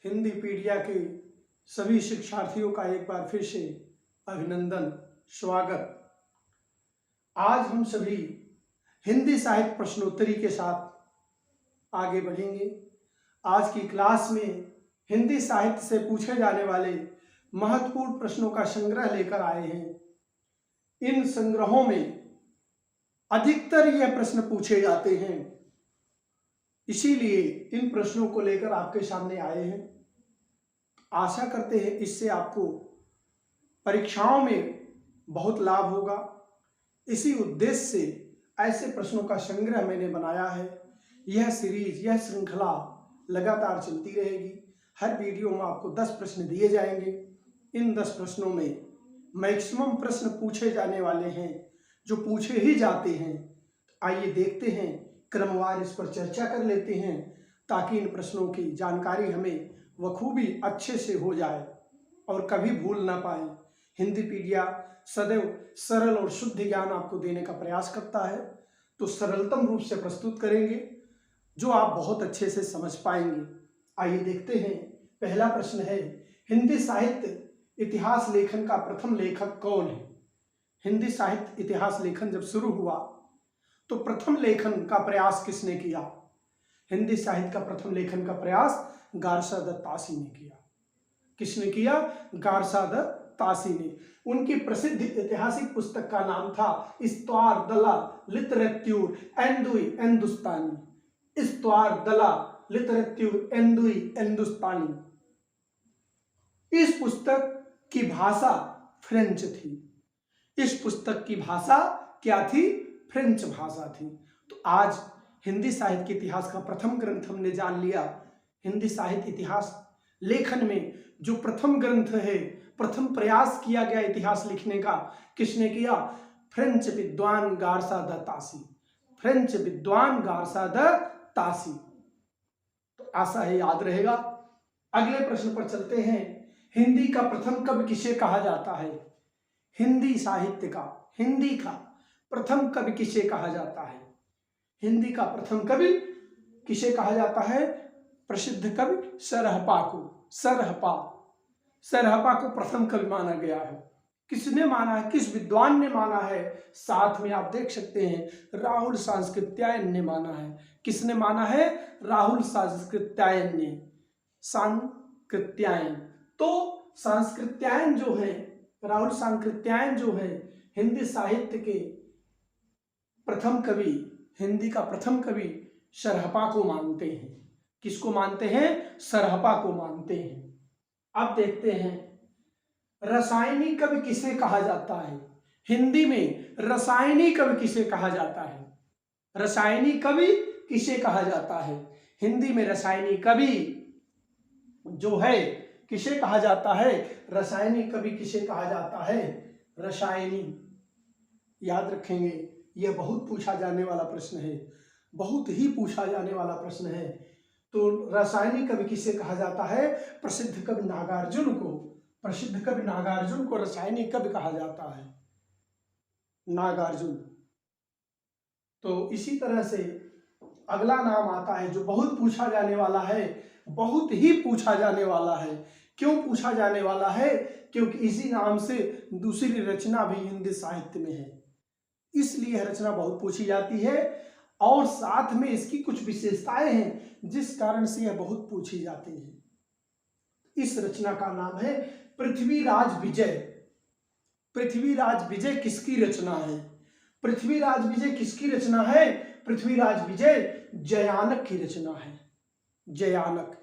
हिंदीपीडिया के सभी शिक्षार्थियों का एक बार फिर से अभिनंदन, स्वागत। आज हम सभी हिंदी साहित्य प्रश्नोत्तरी के साथ आगे बढ़ेंगे। आज की क्लास में हिंदी साहित्य से पूछे जाने वाले महत्वपूर्ण प्रश्नों का संग्रह लेकर आए हैं। इन संग्रहों में अधिकतर यह प्रश्न पूछे जाते हैं, इसीलिए इन प्रश्नों को लेकर आपके सामने आए हैं। आशा करते हैं इससे आपको परीक्षाओं में बहुत लाभ होगा। इसी उद्देश्य से ऐसे प्रश्नों का संग्रह मैंने बनाया है। यह सीरीज, यह श्रृंखला लगातार चलती रहेगी। हर वीडियो में आपको 10 प्रश्न दिए जाएंगे। इन 10 प्रश्नों में मैक्सिमम प्रश्न पूछे जाने वाले हैं, जो पूछे ही जाते हैं। आइए देखते हैं, क्रमवार इस पर चर्चा कर लेते हैं, ताकि इन प्रश्नों की जानकारी हमें बखूबी अच्छे से हो जाए और कभी भूल ना पाए। हिंदीपीडिया सदैव सरल और शुद्ध ज्ञान आपको देने का प्रयास करता है, तो सरलतम रूप से प्रस्तुत करेंगे जो आप बहुत अच्छे से समझ पाएंगे। आइए देखते हैं। पहला प्रश्न है, हिंदी साहित्य इतिहास लेखन का प्रथम लेखक कौन है? हिंदी साहित्य इतिहास लेखन जब शुरू हुआ तो प्रथम लेखन का प्रयास किसने किया? हिंदी साहित्य का प्रथम लेखन का प्रयास गारसा दत्त तासी ने किया। किसने किया? गारसा दत्त तासी ने। उनकी प्रसिद्ध ऐतिहासिक पुस्तक का नाम था इस्तवार दला लिटरेत्यूर एंदुई एंदुस्तानी। इस्तवार दला लिटरेत्यूर एंदुई एंदुस्तानी। इस पुस्तक की भाषा फ्रेंच थी। इस पुस्तक की भाषा क्या थी? फ्रेंच भाषा थी। तो आज हिंदी साहित्य के इतिहास का प्रथम ग्रंथ हमने जान लिया। हिंदी साहित्य इतिहास लेखन में जो प्रथम ग्रंथ है, प्रथम प्रयास किया गया इतिहास लिखने का, किसने किया? फ्रेंच विद्वान गारसा द तासी। फ्रेंच विद्वान गारसा द तासी। तो आशा है याद रहेगा। अगले प्रश्न पर चलते हैं। हिंदी का प्रथम कवि किसे कहा जाता है? हिंदी साहित्य का, हिंदी का प्रथम कवि किसे कहा जाता है? हिंदी का प्रथम कवि किसे कहा जाता है? प्रसिद्ध कवि सरहपा को। सरहपा को प्रथम कवि माना गया है। किसने माना है? किस विद्वान ने माना है? साथ में आप देख सकते हैं राहुल सांस्कृत्यायन ने माना है। किसने माना है? राहुल सांस्कृत्यायन ने। सांस्कृत्यायन। तो सांस्कृत्यायन जो है, राहुल सांस्कृत्यायन जो है, हिंदी साहित्य के प्रथम कवि, हिंदी का प्रथम कवि सरहपा को मानते हैं। किसको मानते हैं? सरहपा को मानते हैं। अब देखते हैं, रसायनी कवि किसे कहा जाता है? हिंदी में रसायनी कवि किसे कहा जाता है? रसायनी कवि किसे कहा जाता है? हिंदी में रसायनी कवि जो है किसे कहा जाता है? रसायनी कवि किसे कहा जाता है? रसायनी। याद रखेंगे, यह बहुत पूछा जाने वाला प्रश्न है, बहुत ही पूछा जाने वाला प्रश्न है। तो रसायनी कवि किसे कहा जाता है? प्रसिद्ध कवि नागार्जुन को। प्रसिद्ध कवि नागार्जुन को रसायनी कवि कहा जाता है, नागार्जुन। तो इसी तरह से अगला नाम आता है जो बहुत पूछा जाने वाला है, बहुत ही पूछा जाने वाला है। क्यों पूछा जाने वाला है? क्योंकि इसी नाम से दूसरी रचना भी हिंदी साहित्य में है, इसलिए रचना बहुत पूछी जाती है। और साथ में इसकी कुछ विशेषताएं हैं जिस कारण से यह बहुत पूछी जाती है। इस रचना का नाम है पृथ्वीराज विजय। पृथ्वीराज विजय किसकी रचना है? पृथ्वीराज विजय किसकी रचना है? पृथ्वीराज विजय जयानक की रचना है। जयानक।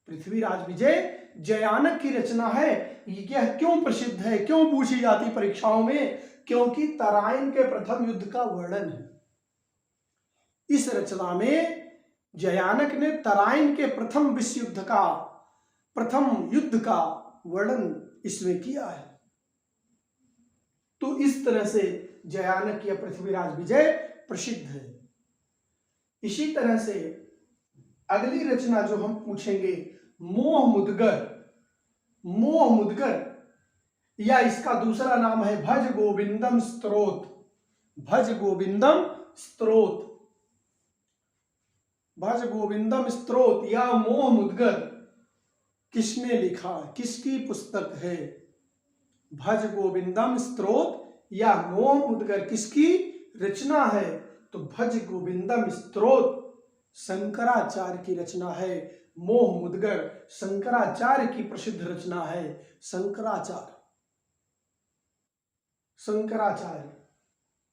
पृथ्वीराज विजय जयानक की रचना है। यह क्यों प्रसिद्ध है, क्यों पूछी जाती परीक्षाओं में? क्योंकि तराइन के प्रथम युद्ध का वर्णन है। इस रचना में जयानक ने तराइन के प्रथम विश्व युद्ध का, प्रथम युद्ध का वर्णन इसमें किया है। तो इस तरह से जयानक या पृथ्वीराज विजय प्रसिद्ध है। इसी तरह से अगली रचना जो हम पूछेंगे, मोह मुद्गर। मोह मुद्गर या इसका दूसरा नाम है भज गोविंदम स्तोत्र। भज गोविंदम स्तोत्र। भज गोविंदम स्तोत्र या मोह मुद्गर किसने लिखा, किसकी पुस्तक है। भज गोविंदम स्तोत्र या मोह मुद्गर किसकी रचना है, तो भज गोविंदम स्तोत्र शंकराचार्य की रचना है। मोह मुद्गर शंकराचार्य की प्रसिद्ध रचना है। शंकराचार्य।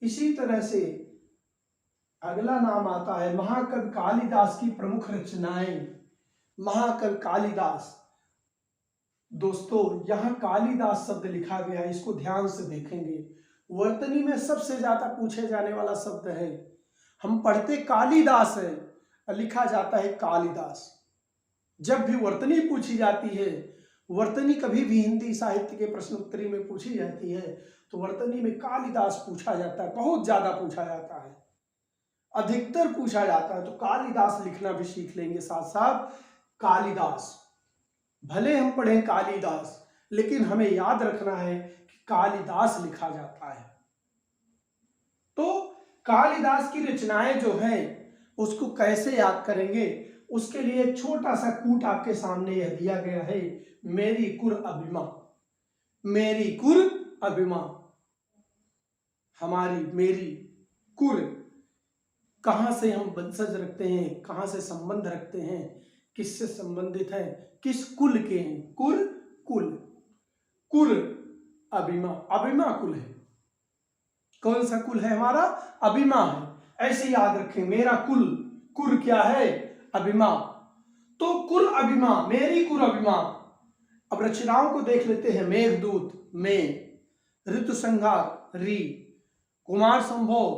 इसी तरह से अगला नाम आता है महाकवि कालिदास की प्रमुख रचनाएं। महाकवि कालिदास, दोस्तों यहां कालिदास शब्द लिखा गया है, इसको ध्यान से देखेंगे। वर्तनी में सबसे ज्यादा पूछे जाने वाला शब्द है। हम पढ़ते कालिदास है, लिखा जाता है कालिदास। जब भी वर्तनी पूछी जाती है, वर्तनी कभी भी हिंदी साहित्य के प्रश्नोत्तरी में पूछी जाती है, तो वर्तनी में कालिदास पूछा जाता है, बहुत ज्यादा पूछा जाता है, अधिकतर पूछा जाता है। तो कालिदास लिखना भी सीख लेंगे साथ साथ। कालिदास, भले हम पढ़ें कालिदास, लेकिन हमें याद रखना है कि कालिदास लिखा जाता है। तो कालिदास की रचनाएं जो हैं उसको कैसे याद करेंगे, उसके लिए एक छोटा सा कूट आपके सामने यह दिया गया है। मेरी कुर अभिमा, मेरी कुर अभिमा, हमारी मेरी कुर, कहां से हम वंशज रखते हैं, कहां से संबंध रखते हैं, किससे संबंधित है, किस कुल के हैं। कुर कुल, कुर अभिमा, अभिमा कुल है। कौन सा कुल है हमारा, अभिमा है। ऐसे याद रखें, मेरा कुल, कुल क्या है, अभिमा। तो कुल अभिमा, मेरी कुल अभिमा। अब रचनाओं को देख लेते हैं। मेघदूत में, ऋतु संहार री, कुमार संभव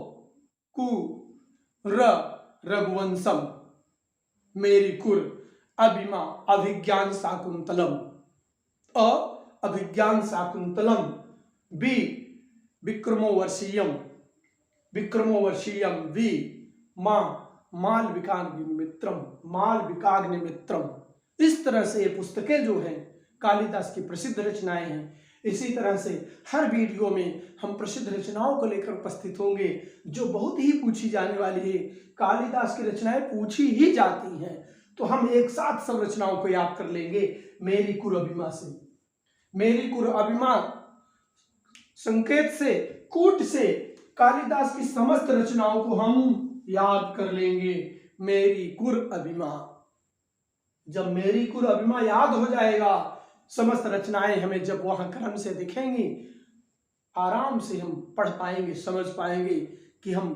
कु, रघुवंशम, मेरी कुल अभिमा, अभिज्ञान शाकुंतलम, अभिज्ञान शाकुंतलम, बी विक्रमोवर्षीयम, विक्रमोवर्षीयम, वी मालविकाग्निमित्रम, मालविकाग्निमित्रम। इस तरह से ये पुस्तकें जो हैं कालिदास की प्रसिद्ध रचनाएं हैं। इसी तरह से हर वीडियो में हम प्रसिद्ध रचनाओं को लेकर उपस्थित होंगे जो बहुत ही पूछी जाने वाली है। कालिदास की रचनाएं पूछी ही जाती हैं, तो हम एक साथ सब रचनाओं को याद कर लेंगे मेरी कुर अभिमा से। मेरी कुर अभिमा संकेत से, कूट से कालिदास की समस्त रचनाओं को हम याद कर लेंगे। मेरी कुर अभिमा, जब मेरी कुर अभिमा याद हो जाएगा, समस्त रचनाएं हमें जब वहां क्रम से दिखेंगी, आराम से हम पढ़ पाएंगे, समझ पाएंगे कि हम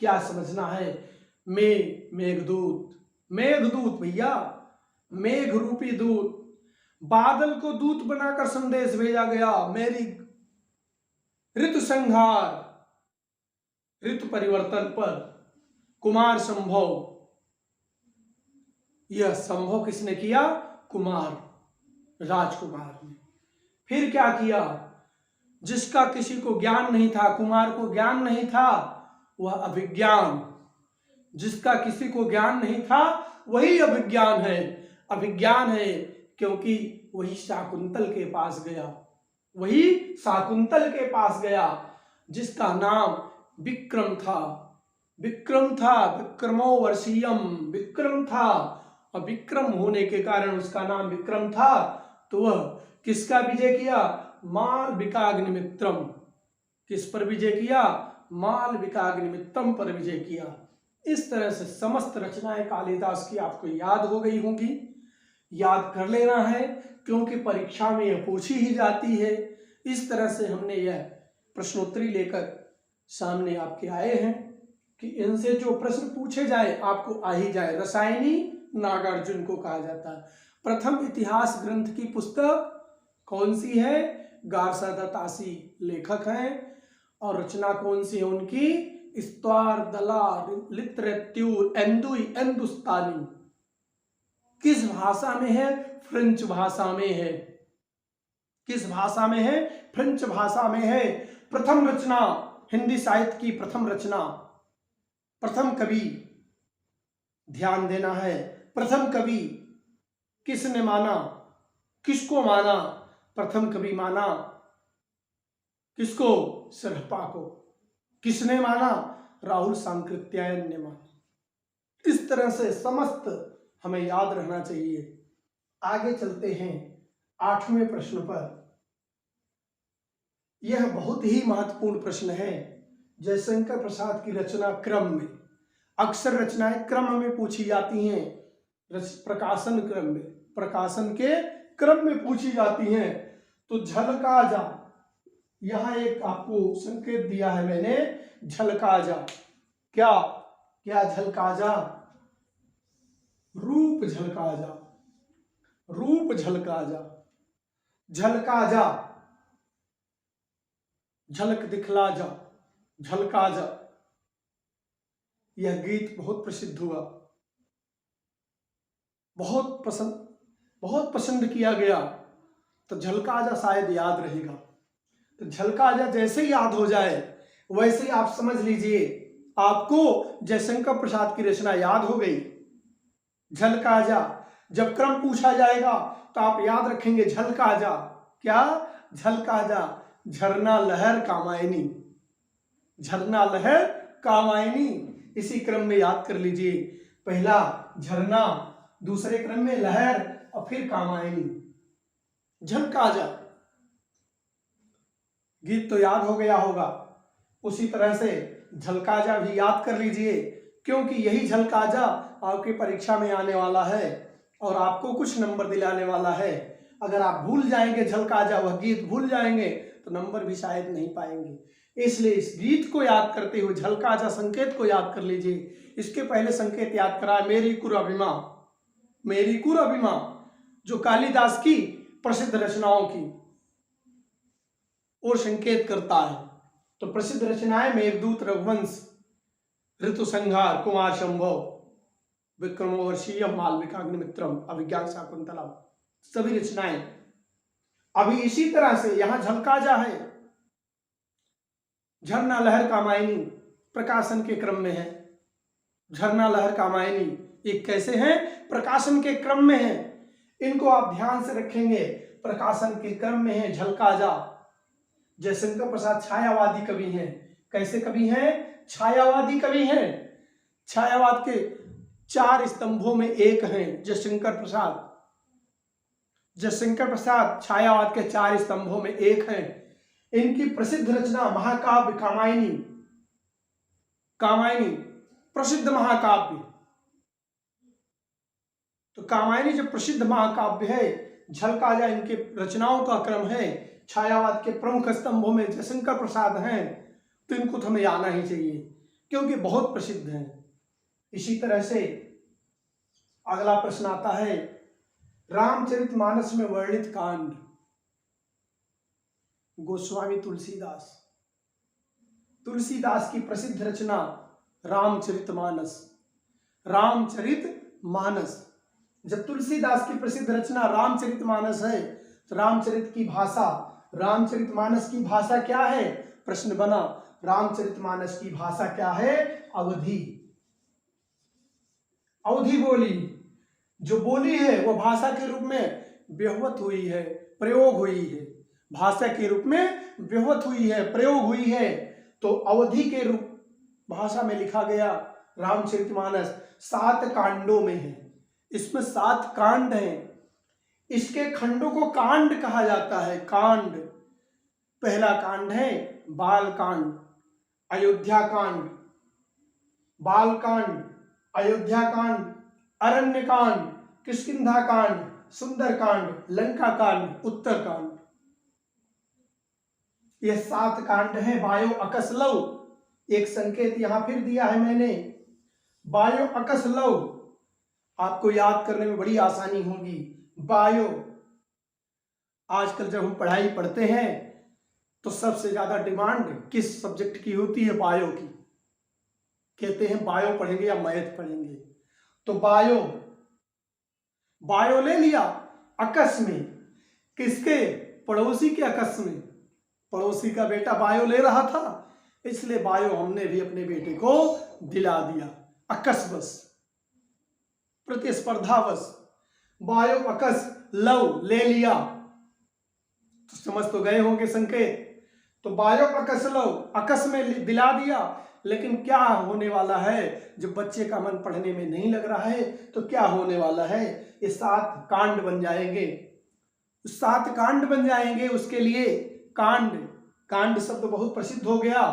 क्या समझना है। मेघदूत, मेघदूत भैया, मेघ रूपी दूत, बादल को दूत बनाकर संदेश भेजा गया। मेरी ऋतु संहार, ऋतु परिवर्तन पर, कुमार संभव, यह संभव किसने किया, कुमार, राजकुमार ने। फिर क्या किया, जिसका किसी को ज्ञान नहीं था, कुमार को ज्ञान नहीं था, वह अभिज्ञान, जिसका किसी को ज्ञान नहीं था वही अभिज्ञान है। अभिज्ञान है क्योंकि वही शाकुंतल के पास गया, वही शाकुंतल के पास गया, जिसका नाम विक्रम था, विक्रम था, विक्रमोवर्षीयम, विक्रम था। और विक्रम होने के कारण उसका नाम विक्रम था, तो वह किसका विजय किया, मालविकाग्निमित्रम, किस पर विजय किया, मालविकाग्निमित्रम पर विजय किया। इस तरह से समस्त रचनाएं कालिदास की आपको याद हो गई होंगी। याद कर लेना है क्योंकि परीक्षा में यह पूछी ही जाती है। इस तरह से हमने यह प्रश्नोत्तरी लेकर सामने आपके आए हैं कि इनसे जो प्रश्न पूछे जाए आपको आ ही जाए। रसायनी नागार्जुन को कहा जाता है। प्रथम इतिहास ग्रंथ की पुस्तक कौन सी है, गारसादातासी लेखक हैं। और रचना कौन सी है उनकी, इस्त्वार दला लिटरेट्यूर एंदुस्तानी। किस भाषा में है, फ्रेंच भाषा में है। किस भाषा में है, फ्रेंच भाषा में है। प्रथम रचना, हिंदी साहित्य की प्रथम रचना, प्रथम कवि, ध्यान देना है, प्रथम कवि किसने माना, किसको माना, प्रथम कवि माना किसको, सरहपा को। किसने माना, राहुल सांकृत्यायन ने माना। इस तरह से समस्त हमें याद रहना चाहिए। आगे चलते हैं 8वें प्रश्न पर। यह बहुत ही महत्वपूर्ण प्रश्न है। जयशंकर प्रसाद की रचना क्रम में, अक्सर रचनाएं क्रम में पूछी जाती हैं, प्रकाशन क्रम में, प्रकाशन के क्रम में पूछी जाती हैं। तो झलका जा, यहां एक आपको संकेत दिया है मैंने, झलका जा। क्या क्या झलका जा? रूप झलका जा, रूप झलका जा, झलका जा, झलक दिखला जा, झलका जा। यह गीत बहुत प्रसिद्ध हुआ, बहुत पसंद किया गया। तो झलका जा शायद याद रहेगा। तो झलका जा जैसे ही याद हो जाए वैसे ही आप समझ लीजिए आपको जयशंकर प्रसाद की रचना याद हो गई। झलका जा, जब क्रम पूछा जाएगा तो आप याद रखेंगे झलका जा। क्या? झलका जा, झरना लहर कामायनी, झरना लहर कामायनी, इसी क्रम में याद कर लीजिए। पहला झरना, दूसरे क्रम में लहर और फिर कामायनी। झलका जा, गीत तो याद हो गया होगा। उसी तरह से झलका जा भी याद कर लीजिए, क्योंकि यही झलका जा आपकी परीक्षा में आने वाला है और आपको कुछ नंबर दिलाने वाला है। अगर आप भूल जाएंगे झलका जा, वह गीत भूल जाएंगे तो नंबर भी शायद नहीं पाएंगे। इसलिए इस गीत को याद करते हुए झलका जा संकेत को याद कर लीजिए। इसके पहले संकेत याद कराया मेरी कुर अभिमा, मेरी कुर अभिमा, जो कालिदास की प्रसिद्ध रचनाओं की और संकेत करता है। तो प्रसिद्ध रचनाएं मेघदूत, रघुवंश, ऋतु संहार, कुमार संभव, विक्रमोर्वशीयम, मालविकाग्निमित्रम, अभिज्ञान शाकुंतलम, सभी रचनाएं। अभी इसी तरह से यहां झलका जा है, झरना लहर कामायनी प्रकाशन के क्रम में है। झरना लहर कामायनी ये कैसे हैं? प्रकाशन के क्रम में है। इनको आप ध्यान से रखेंगे, प्रकाशन के क्रम में है झलका जा। जयशंकर प्रसाद छायावादी कवि हैं। कैसे कवि हैं? छायावादी कवि हैं। छायावाद के 4 स्तंभों में एक हैं जयशंकर प्रसाद। जयशंकर प्रसाद छायावाद के 4 स्तंभों में एक हैं। इनकी प्रसिद्ध रचना महाकाव्य कामायनी, कामायनी प्रसिद्ध महाकाव्य। तो कामायनी जो प्रसिद्ध महाकाव्य है, झलका जा इनके रचनाओं का क्रम है। छायावाद के प्रमुख स्तंभों में जयशंकर प्रसाद हैं, तो इनको तो हमें आना ही चाहिए क्योंकि बहुत प्रसिद्ध हैं। इसी तरह से अगला प्रश्न आता है, रामचरितमानस में वर्णित कांड। गोस्वामी तुलसीदास, तुलसीदास की प्रसिद्ध रचना रामचरितमानस, रामचरितमानस। जब तुलसीदास की प्रसिद्ध रचना रामचरितमानस है तो रामचरित की भाषा, रामचरितमानस की भाषा क्या है? प्रश्न बना, रामचरितमानस की भाषा क्या है? अवधी, अवधी बोली। जो बोली है वो भाषा के रूप में व्युत्पत्त हुई है, प्रयोग हुई है, भाषा के रूप में व्युत्पत्त हुई है, प्रयोग हुई है। तो अवधी के रूप भाषा में लिखा गया रामचरितमानस 7 कांडों में है। इसमें 7 कांड हैं। इसके खंडों को कांड कहा जाता है। कांड, पहला कांड है बाल कांड, अयोध्या कांड, बाल कांड, अयोध्या कांड, अरण्य कांड, किष्किंधा कांड, सुंदर कांड, लंका कांड, उत्तर कांड। यह 7 कांड है। वायो अकसलव, एक संकेत यहां फिर दिया है मैंने, वायो अकसलव, आपको याद करने में बड़ी आसानी होगी। बायो, आजकल जब हम पढ़ाई पढ़ते हैं तो सबसे ज्यादा डिमांड किस सब्जेक्ट की होती है? बायो की। कहते हैं बायो पढ़ेंगे या मैथ पढ़ेंगे, तो बायो, बायो ले लिया अकस में, किसके? पड़ोसी के अकस में। पड़ोसी का बेटा बायो ले रहा था, इसलिए बायो हमने भी अपने बेटे को दिला दिया। अकस्वश, प्रतिस्पर्धावश, बायो अकस लव ले लिया। तो समझ तो गए होंगे संकेत। तो बायो अकस लव, अकस में दिला दिया, लेकिन क्या होने वाला है, जब बच्चे का मन पढ़ने में नहीं लग रहा है तो क्या होने वाला है, ये 7 कांड बन जाएंगे। 7 कांड बन जाएंगे। उसके लिए कांड, कांड शब्द बहुत प्रसिद्ध हो गया,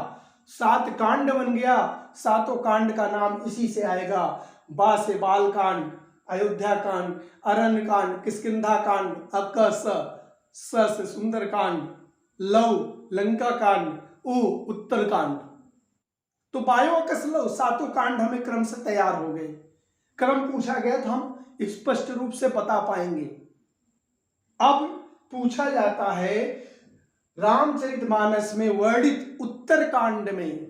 7 कांड बन गया। 7 कांड का नाम इसी से आएगा। बा से बाल कांड, अयोध्या कांड, अरण्य कांड, किष्किंधा कांड, अक स से सुंदर कांड, लव लंका कांड, उ उत्तर कांड। तो बायो अकस लव 7 कांड हमें क्रम से तैयार हो गए। क्रम पूछा गया तो हम स्पष्ट रूप से बता पाएंगे। अब पूछा जाता है रामचरितमानस में वर्णित उत्तर कांड में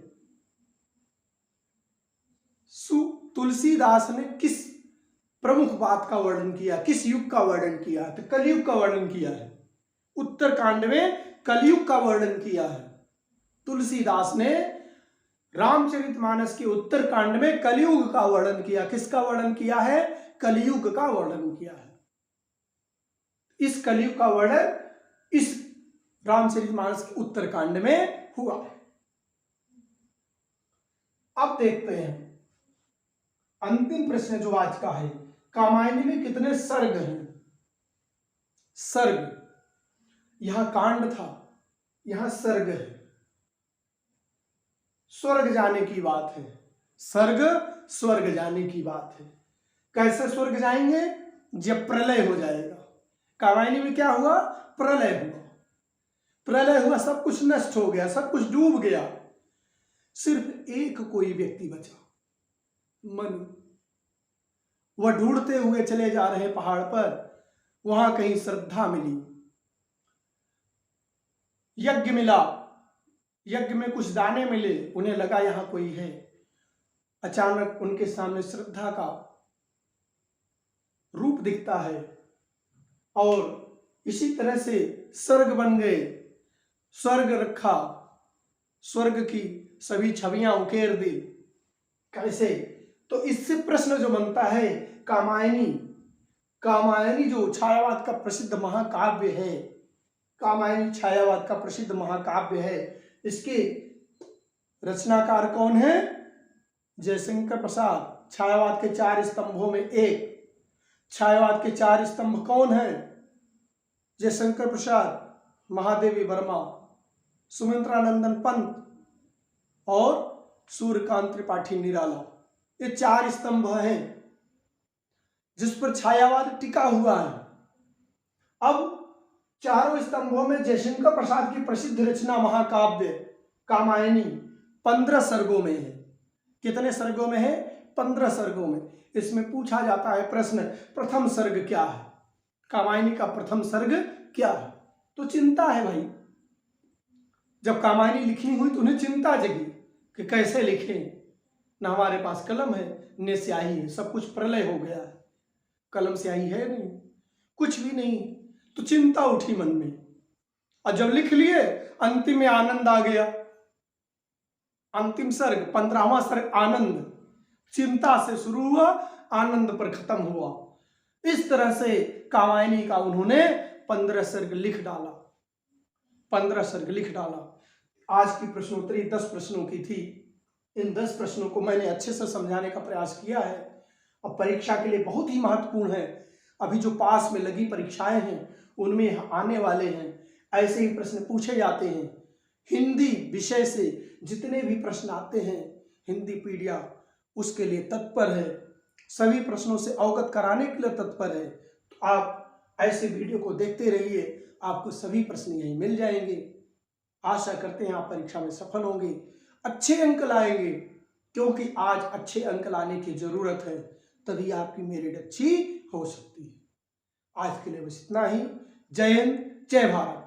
तुलसीदास ने किस प्रमुख बात का वर्णन किया, किस युग का वर्णन किया, तो कलयुग का वर्णन किया है। उत्तर कांड में कलयुग का वर्णन किया है। तुलसीदास ने रामचरितमानस के उत्तर कांड में कलयुग का वर्णन किया। किसका वर्णन किया है? कलयुग का वर्णन किया है। इस कलयुग का वर्णन इस रामचरितमानस के उत्तर कांड में हुआ है। अब देखते हैं अंतिम प्रश्न जो आज का है, कामायनी में कितने सर्ग हैं? सर्ग, यहां कांड था, यहां सर्ग है। स्वर्ग जाने की बात है, सर्ग स्वर्ग जाने की बात है। कैसे स्वर्ग जाएंगे? जब प्रलय हो जाएगा। कामायनी में क्या हुआ? प्रलय हुआ। प्रलय हुआ, सब कुछ नष्ट हो गया, सब कुछ डूब गया। सिर्फ एक कोई व्यक्ति बचा, मनु। वह ढूंढते हुए चले जा रहे पहाड़ पर, वहां कहीं श्रद्धा मिली, यज्ञ मिला, यज्ञ में कुछ दाने मिले, उन्हें लगा यहां कोई है। अचानक उनके सामने श्रद्धा का रूप दिखता है और इसी तरह से स्वर्ग बन गए। स्वर्ग रखा, स्वर्ग की सभी छवियां उकेर दी। कैसे? तो इससे प्रश्न जो बनता है, कामायनी, कामायनी जो छायावाद का प्रसिद्ध महाकाव्य है, कामायनी छायावाद का प्रसिद्ध महाकाव्य है, इसके रचनाकार कौन है? जयशंकर प्रसाद। छायावाद के 4 स्तंभों में एक। छायावाद के 4 स्तंभ कौन है? जयशंकर प्रसाद, महादेवी वर्मा, सुमित्रानंदन पंत और सूर्यकांत त्रिपाठी निराला। ये 4 स्तंभ हैं जिस पर छायावाद टिका हुआ है। अब चारों स्तंभों में जयशंकर प्रसाद की प्रसिद्ध रचना महाकाव्य कामायनी 15 सर्गों में है। कितने सर्गों में है? 15 सर्गों में। इसमें पूछा जाता है प्रश्न, प्रथम सर्ग क्या है? कामायनी का प्रथम सर्ग क्या है? तो चिंता है भाई। जब कामायनी लिखनी हुई तो उन्हें चिंता जगी कि कैसे लिखें, न हमारे पास कलम है न स्याही है, सब कुछ प्रलय हो गया है। कलम स्याही है नहीं, कुछ भी नहीं, तो चिंता उठी मन में। और जब लिख लिए, अंतिम में आनंद आ गया। अंतिम सर्ग 15वां सर्ग आनंद, चिंता से शुरू हुआ, आनंद पर खत्म हुआ। इस तरह से कामायनी का उन्होंने 15 सर्ग लिख डाला। 15 सर्ग लिख डाला। आज की प्रश्नोत्तरी 10 प्रश्नों की थी। इन 10 प्रश्नों को मैंने अच्छे से समझाने का प्रयास किया है। अब परीक्षा के लिए बहुत ही महत्वपूर्ण है। अभी जो पास में लगी परीक्षाएं हैं उनमें आने वाले हैं, ऐसे ही प्रश्न पूछे जाते हैं। हिंदी विषय से जितने भी प्रश्न आते हैं, हिंदी पीडिया उसके लिए तत्पर है, सभी प्रश्नों से अवगत कराने के लिए तत्पर है। तो आप ऐसे वीडियो को देखते रहिए, आपको सभी प्रश्न यहीं मिल जाएंगे। आशा करते हैं आप परीक्षा में सफल होंगे, अच्छे अंक लाएंगे, क्योंकि आज अच्छे अंक लाने की जरूरत है, तभी आपकी मेरिट अच्छी हो सकती है। आज के लिए बस इतना ही। जय हिंद, जय भारत।